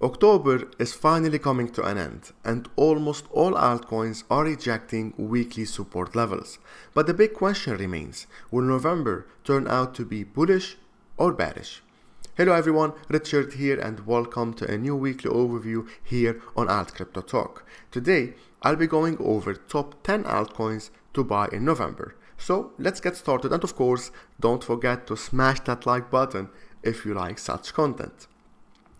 October is finally coming to an end, and almost all altcoins are rejecting weekly support levels. But the big question remains, will November turn out to be bullish or bearish? Hello everyone, Richard here and welcome to a new weekly overview here on AltCryptoTalk. Today, I'll be going over top 10 altcoins to buy in November. So let's get started, and of course, don't forget to smash that like button if you like such content.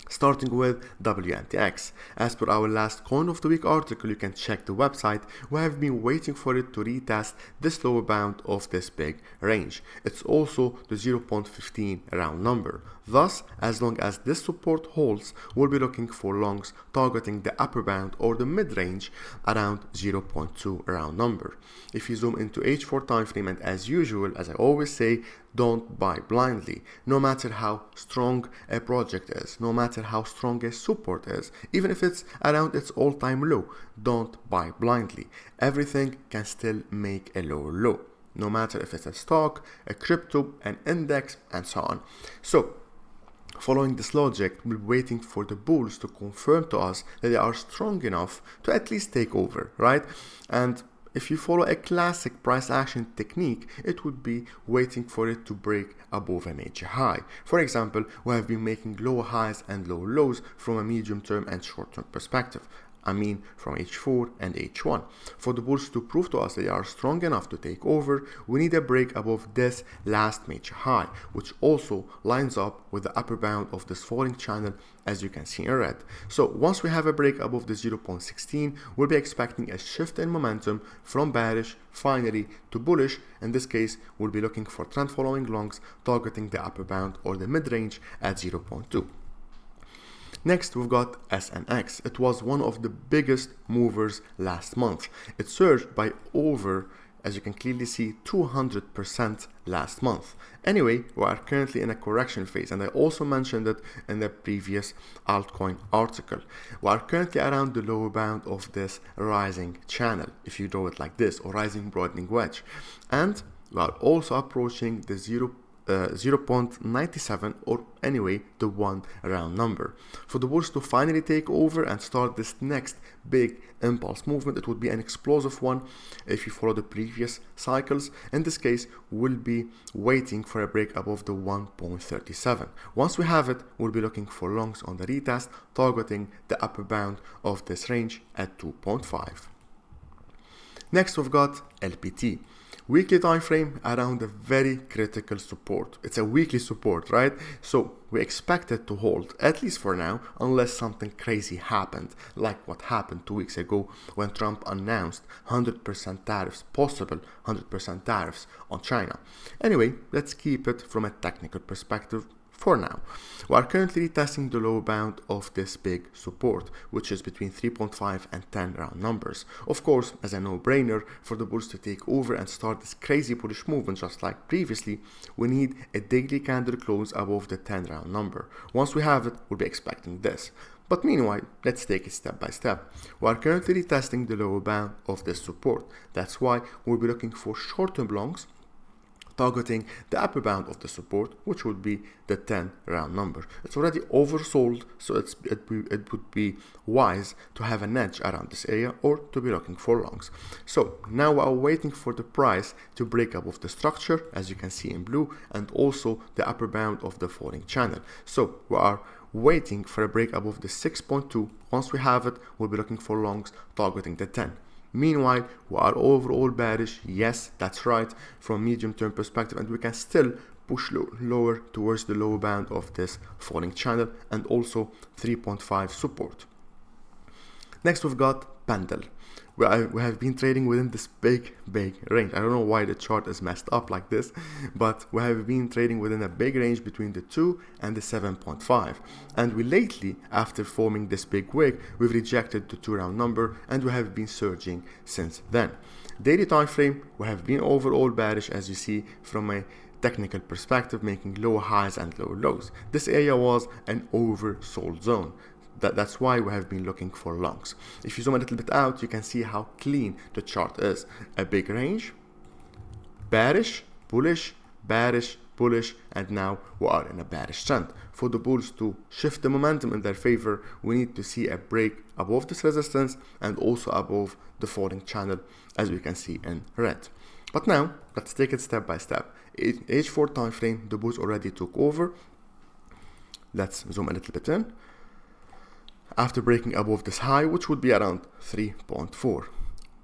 Starting with WMTX. As per our last Coin of the Week article, you can check the website. We have been waiting for it to retest this lower bound of this big range. It's also the 0.15 round number. Thus, as long as this support holds, we'll be looking for longs targeting the upper bound or the mid-range around 0.2 round number. If you zoom into H4 time frame, and as usual, as I always say, don't buy blindly. No matter how strong a project is, no matter how strong a support is, even if it's around its all-time low, don't buy blindly. Everything can still make a lower low, no matter if it's a stock, a crypto, an index, and so on. So, following this logic, we're waiting for the bulls to confirm to us that they are strong enough to at least take over, right? And if you follow a classic price action technique, it would be waiting for it to break above a major high. For example, we have been making lower highs and lower lows from a medium term and short term perspective. I mean from H4 and H1. For the bulls to prove to us they are strong enough to take over, we need a break above this last major high, which also lines up with the upper bound of this falling channel, as you can see in red. So once we have a break above the 0.16, we'll be expecting a shift in momentum from bearish finally to bullish. In this case, we'll be looking for trend following longs targeting the upper bound or the mid-range at 0.2. Next, we've got SNX. It was one of the biggest movers last month. It surged by over, as you can clearly see, 200% last month. Anyway, we are currently in a correction phase, and I also mentioned it in the previous altcoin article. We are currently around the lower bound of this rising channel, if you draw it like this, or rising broadening wedge. And we are also approaching the 0.97 or anyway the 1 round number. For the bulls to finally take over and start this next big impulse movement, it would be an explosive one if you follow the previous cycles. In this case, we'll be waiting for a break above the 1.37. Once we have it, we'll be looking for longs on the retest targeting the upper bound of this range at 2.5. Next, we've got LPT. Weekly time frame around a very critical support. It's a weekly support, right? So we expect it to hold, at least for now, unless something crazy happened, like what happened 2 weeks ago when Trump announced 100% tariffs, possible 100% tariffs on China. Anyway, let's keep it from a technical perspective for now. We are currently testing the lower bound of this big support, which is between 3.5 and 10 round numbers. Of course, as a no-brainer, for the bulls to take over and start this crazy bullish movement just like previously, we need a daily candle close above the 10 round number. Once we have it, we'll be expecting this. But meanwhile, let's take it step by step. We are currently testing the lower bound of this support. That's why we'll be looking for short-term longs targeting the upper bound of the support, which would be the 10 round number. It's already oversold, so it would be wise to have an edge around this area or to be looking for longs. So now we are waiting for the price to break above the structure, as you can see in blue, and also the upper bound of the falling channel. So we are waiting for a break above the 6.2. Once we have it, we'll be looking for longs targeting the 10. Meanwhile, we are overall bearish, yes, that's right, from medium-term perspective, and we can still push lower towards the lower bound of this falling channel and also 3.5 support. Next, we've got Pendle. We have been trading within this big range. I don't know why the chart is messed up like this, but we have been trading within a big range between the 2 and the 7.5. And we lately, after forming this big wick, we've rejected the 2 round number and we have been surging since then. Daily time frame, we have been overall bearish, as you see from a technical perspective, making lower highs and lower lows. This area was an oversold zone. That's why we have been looking for longs. If you zoom a little bit out, you can see how clean the chart is. A big range, bearish, bullish, bearish, bullish, and now we are in a bearish trend. For the bulls to shift the momentum in their favor, we need to see a break above this resistance and also above the falling channel, as we can see in red. But now let's take it step by step. H4 time frame, the bulls already took over. Let's zoom a little bit in. After breaking above this high, which would be around 3.4,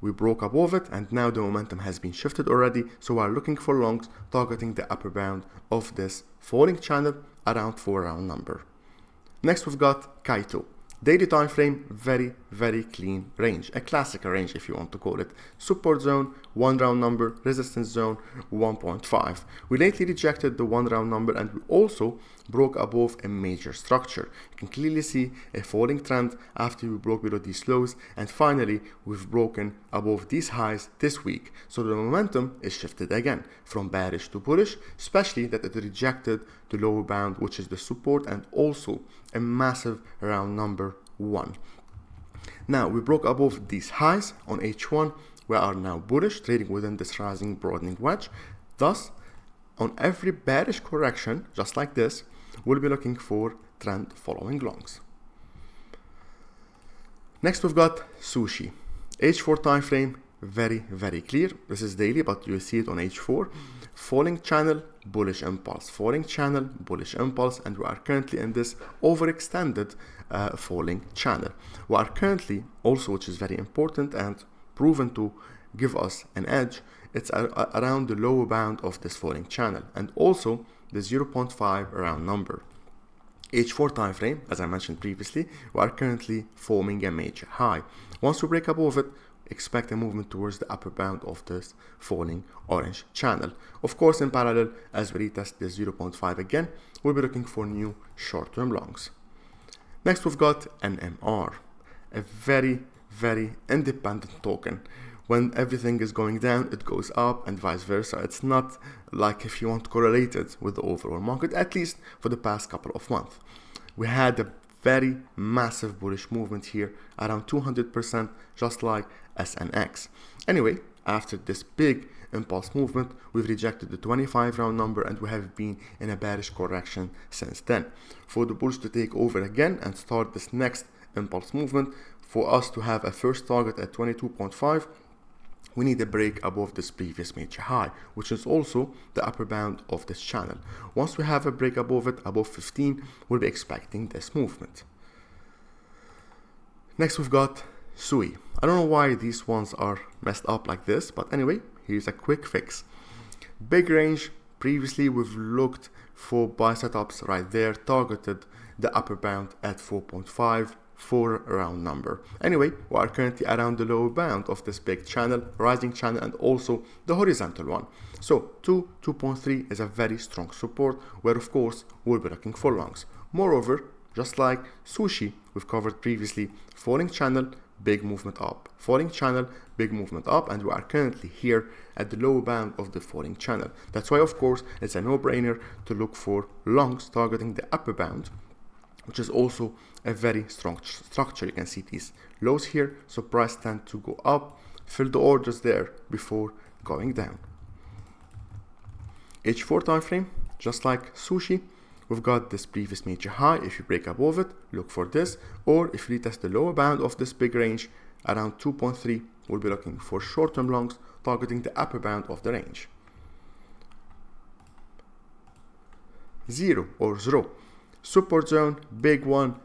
we broke above it, and now the momentum has been shifted already, so we're looking for longs targeting the upper bound of this falling channel around 4 round number. Next we've got Kaito. Daily time frame, very clean range, a classical range if you want to call it. Support zone, 1 round number, resistance zone, 1.5. We lately rejected the 1 round number, and we also broke above a major structure. You can clearly see a falling trend after we broke below these lows, and finally we've broken above these highs this week. So the momentum is shifted again from bearish to bullish, especially that it rejected the lower bound, which is the support, and also a massive round number 1. Now we broke above these highs on H1. We are now bullish, trading within this rising broadening wedge. Thus, on every bearish correction, just like this, we'll be looking for trend following longs. Next we've got Sushi. H4 time frame, very clear. This is daily, but you see it on H4. Falling channel, bullish impulse, falling channel, bullish impulse, and we are currently in this overextended falling channel. We are currently also, which is very important and proven to give us an edge, it's around the lower bound of this falling channel, and also the 0.5 round number. H4 time frame, as I mentioned previously, we are currently forming a major high. Once we break above it, expect a movement towards the upper bound of this falling orange channel. Of course, in parallel, as we retest the 0.5 again, we'll be looking for new short-term longs. Next, we've got NMR, a very independent token. When everything is going down, it goes up, and vice versa. It's not like if you want to correlate it with the overall market, at least for the past couple of months. We had a very massive bullish movement here, around 200%, just like SNX. Anyway, after this big impulse movement, we've rejected the 25 round number, and we have been in a bearish correction since then. For the bulls to take over again and start this next impulse movement, for us to have a first target at 22.5, we need a break above this previous major high, which is also the upper bound of this channel. Once we have a break above it, above 15, we'll be expecting this movement. Next we've got Sui. I don't know why these ones are messed up like this, but anyway, here's a quick fix. Big range, previously we've looked for buy setups right there, targeted the upper bound at 4.5 for a round number. Anyway, we are currently around the lower bound of this big channel, rising channel, and also the horizontal one. So 2.3 is a very strong support, where of course we'll be looking for longs. Moreover, just like Sushi we've covered previously, falling channel, big movement up, falling channel, big movement up, and we are currently here at the lower bound of the falling channel. That's why of course it's a no-brainer to look for longs targeting the upper bound, which is also a very strong structure. You can see these lows here, so price tend to go up, fill the orders there before going down. H4 time frame, just like Sushi, we've got this previous major high. If you break above it, look for this, or if you retest the lower bound of this big range around 2.3, we'll be looking for short-term longs targeting the upper bound of the range. Zero, support zone, big one,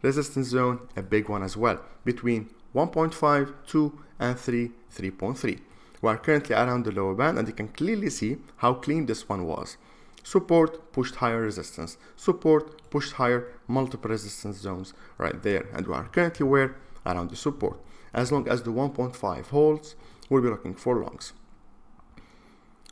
resistance zone, a big one as well, between 1.5, 2, and 3.3. We are currently around the lower band, and you can clearly see how clean this one was. Support pushed higher, resistance, support pushed higher, multiple resistance zones right there, and we are currently where? Around the support. As long as the 1.5 holds, we'll be looking for longs.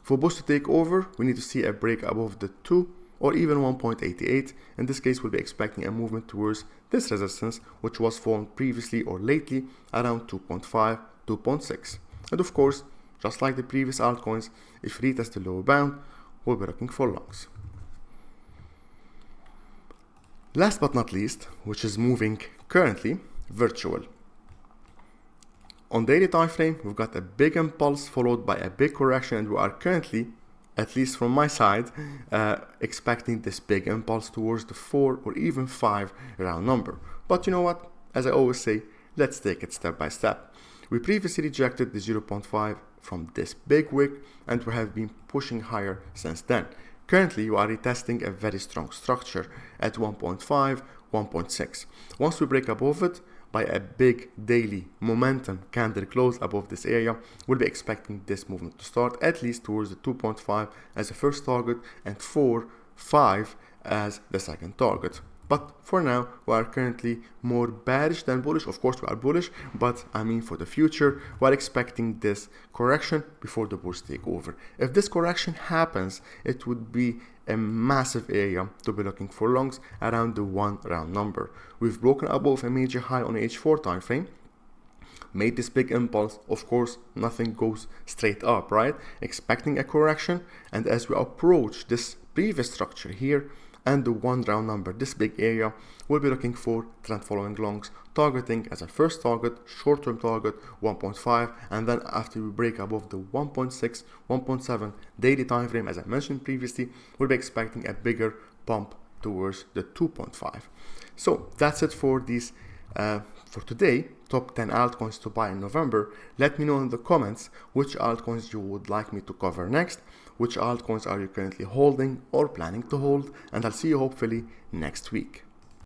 For bulls to take over, we need to see a break above the 2 or even 1.88. In this case, we'll be expecting a movement towards this resistance, which was formed previously or lately around 2.5, 2.6. And of course, just like the previous altcoins, if we retest the lower bound, we'll be looking for longs. Last but not least, which is moving currently, virtual. On daily time frame, we've got a big impulse followed by a big correction, and we are currently at least from my side, expecting this big impulse towards the 4 or even 5 round number. But you know what? As I always say, let's take it step by step. We previously rejected the 0.5 from this big wick, and we have been pushing higher since then. Currently, you are retesting a very strong structure at 1.5, 1.6. Once we break above it by a big daily momentum candle close above this area, we'll be expecting this movement to start at least towards the 2.5 as the first target and 4, 5 as the second target. But for now, we are currently more bearish than bullish. Of course, we are bullish, but I mean for the future, we are expecting this correction before the bulls take over. If this correction happens, it would be a massive area to be looking for longs around the 1 round number. We've broken above a major high on the H4 time frame, made this big impulse. Of course, nothing goes straight up, right? Expecting a correction, and as we approach this previous structure here and the 1 round number, this big area, we'll be looking for trend following longs, targeting as a first target, short-term target 1.5, and then after we break above the 1.6, 1.7 daily time frame, as I mentioned previously, we'll be expecting a bigger pump towards the 2.5. So that's it for these for today, top 10 altcoins to buy in November. Let me know in the comments which altcoins you would like me to cover next, which altcoins are you currently holding or planning to hold, and I'll see you hopefully next week.